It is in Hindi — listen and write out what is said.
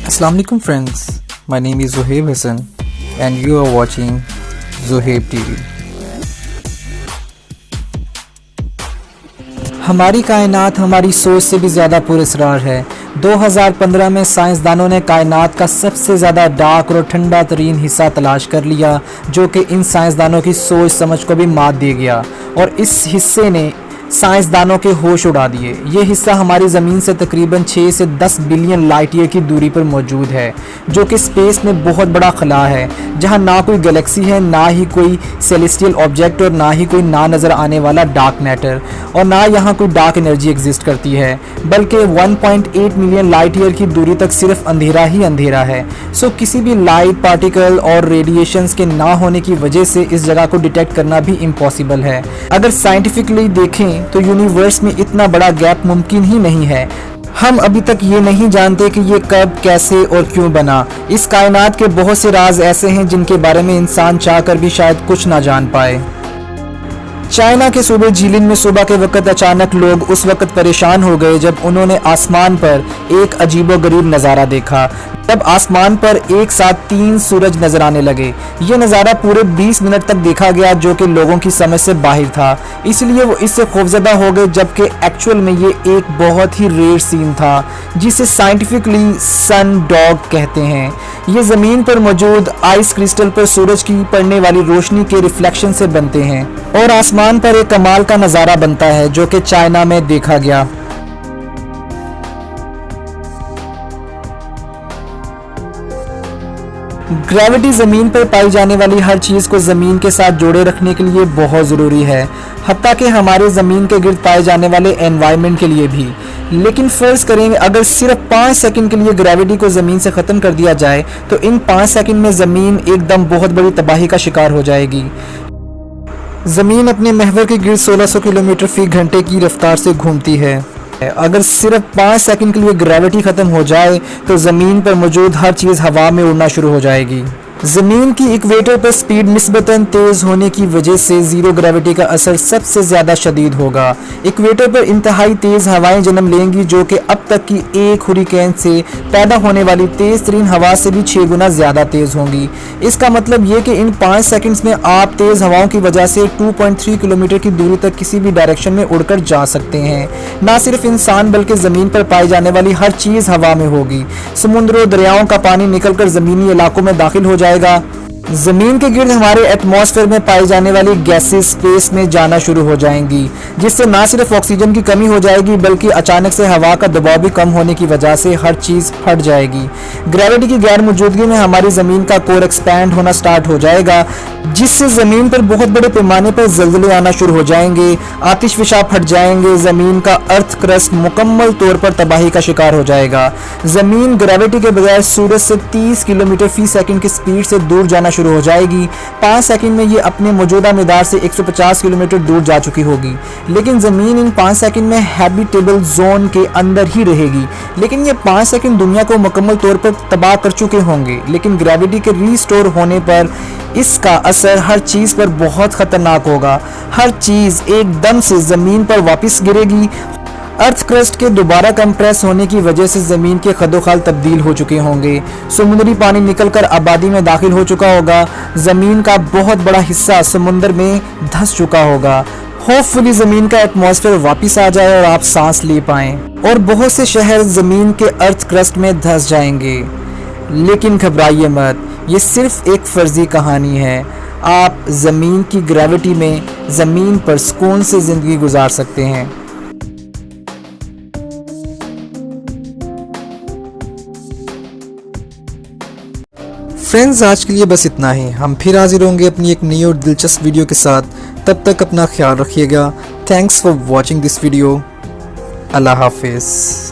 Assalamualaikum friends, my name is Zohaib Hassan and you are watching Zohaib TV। हमारी कायनात हमारी सोच से भी ज़्यादा पुरअसरार है। 2015 में साइंसदानों ने कायनात का सबसे ज़्यादा डार्क और ठंडा तरीन हिस्सा तलाश कर लिया, जो कि इन साइंसदानों की सोच समझ को भी मात दे गया और इस हिस्से ने साइंसदानों के होश उड़ा दिए। ये हिस्सा हमारी ज़मीन से तकरीबन 6 से 10 बिलियन लाइट ईयर की दूरी पर मौजूद है, जो कि स्पेस में बहुत बड़ा खला है, जहाँ ना कोई गैलेक्सी है, ना ही कोई सेलेस्टियल ऑब्जेक्ट और ना ही कोई ना नज़र आने वाला डार्क मैटर और ना यहाँ कोई डार्क एनर्जी एग्जिस्ट करती है, बल्कि 1.8 मिलियन लाइट ईयर की दूरी तक सिर्फ अंधेरा ही अंधेरा है। सो किसी भी लाइट पार्टिकल और रेडिएशंस के ना होने की वजह से इस जगह को डिटेक्ट करना भी इम्पॉसिबल है। अगर साइंटिफिकली देखें तो यूनिवर्स में इतना बड़ा गैप मुमकिन ही नहीं है। हम अभी तक ये नहीं जानते कि ये कब, कैसे और क्यों बना। इस कायनात के बहुत से राज ऐसे हैं जिनके बारे में इंसान चाहकर भी शायद कुछ ना जान पाए। चाइना के सूबे झीलिन में सुबह के वक्त अचानक लोग उस वक्त परेशान हो गए जब उन्होंने आसमान पर एक अजीबोगरीब नज़ारा देखा। तब आसमान पर एक साथ 3 सूरज नजर आने लगे। ये नज़ारा पूरे 20 मिनट तक देखा गया, जो कि लोगों की समझ से बाहर था, इसलिए वो इससे खौफजदा हो गए, जबकि एक्चुअल में ये एक बहुत ही रेयर सीन था जिसे साइंटिफिकली सन डॉग कहते हैं। ये ज़मीन पर मौजूद आइस क्रिस्टल पर सूरज की पड़ने वाली रोशनी के रिफ्लेक्शन से बनते हैं और आसमान पर एक कमाल का नज़ारा बनता है, जो कि चाइना में देखा गया। ग्रेविटी ज़मीन पर पाई जाने वाली हर चीज़ को ज़मीन के साथ जोड़े रखने के लिए बहुत ज़रूरी है, हत्ता कि हमारे ज़मीन के गिर्द पाए जाने वाले एनवायरनमेंट के लिए भी। लेकिन फ़र्ज़ करें अगर सिर्फ 5 सेकंड के लिए ग्रेविटी को ज़मीन से ख़त्म कर दिया जाए तो इन 5 सेकंड में ज़मीन एकदम बहुत बड़ी तबाही का शिकार हो जाएगी। ज़मीन अपने महवर के गिर्द 1600 किलोमीटर फ़ी घंटे की रफ्तार से घूमती है। अगर सिर्फ 5 सेकंड के लिए ग्रेविटी ख़त्म हो जाए तो ज़मीन पर मौजूद हर चीज़ हवा में उड़ना शुरू हो जाएगी। ज़मीन की इक्वेटर पर स्पीड निस्बतन तेज़ होने की वजह से ज़ीरो ग्रेविटी का असर सबसे ज़्यादा शदीद होगा। इक्वेटर पर इंतहाई तेज़ हवाएं जन्म लेंगी, जो कि अब तक की एक हुरिकेन से पैदा होने वाली तेज़ तरीन हवा से भी 6 गुना ज़्यादा तेज़ होंगी। इसका मतलब ये कि इन 5 सेकंड्स में आप तेज़ हवाओं की वजह से 2.3 किलोमीटर की दूरी तक किसी भी डायरेक्शन में उड़कर जा सकते हैं। ना सिर्फ इंसान बल्कि ज़मीन पर पाई जाने वाली हर चीज़ हवा में होगी। समुद्रों दरियाओं का पानी निकलकर ज़मीनी इलाकों में दाखिल हो जाएगा। ज़मीन के गिर्द हमारे एटमॉस्फेयर में पाई जाने वाली गैसेस स्पेस में जाना शुरू हो जाएंगी, जिससे ना सिर्फ ऑक्सीजन की कमी हो जाएगी बल्कि अचानक से हवा का दबाव भी कम होने की वजह से हर चीज़ फट जाएगी। ग्रेविटी की गैर मौजूदगी में हमारी ज़मीन का कोर एक्सपैंड होना स्टार्ट हो जाएगा, जिससे ज़मीन पर बहुत बड़े पैमाने पर ज़लज़ले आना शुरू हो जाएंगे, आतिशफ़िशा फट जाएंगे, ज़मीन का अर्थ क्रस्ट मुकम्मल तौर पर तबाही का शिकार हो जाएगा। ज़मीन ग्रेविटी के बगैर सूरज से 30 किलोमीटर फ़ी सेकंड की स्पीड से दूर जाना शुरू हो जाएगी। 5 सेकंड में ये अपने मौजूदा मिदार से 150 किलोमीटर दूर जा चुकी होगी, लेकिन ज़मीन इन 5 सेकंड में हैबिटेबल जोन के अंदर ही रहेगी। लेकिन ये 5 सेकंड दुनिया को मुकम्मल तौर पर तबाह कर चुके होंगे, लेकिन ग्रेविटी के रीस्टोर होने पर इसका असर हर चीज़ पर बहुत ख़तरनाक होगा। हर चीज़ एकदम से ज़मीन पर वापस गिरेगी। अर्थ क्रस्ट के दोबारा कंप्रेस होने की वजह से ज़मीन के खदोखाल तब्दील हो चुके होंगे। समुद्री पानी निकलकर आबादी में दाखिल हो चुका होगा। ज़मीन का बहुत बड़ा हिस्सा समुद्र में धंस चुका होगा। होपफुली ज़मीन का एटमॉस्फेयर वापस आ जाए और आप सांस ले पाएँ और बहुत से शहर ज़मीन के अर्थ क्रस्ट में धंस जाएंगे। लेकिन घबराइए मत, ये सिर्फ एक फ़र्ज़ी कहानी है। आप ज़मीन की ग्रेविटी में ज़मीन पर सुकून से ज़िंदगी गुजार सकते हैं। फ्रेंड्स, आज के लिए बस इतना ही। हम फिर हाजिर होंगे अपनी एक नई और दिलचस्प वीडियो के साथ। तब तक अपना ख्याल रखिएगा। Thanks for watching this video. Allah हाफिज़।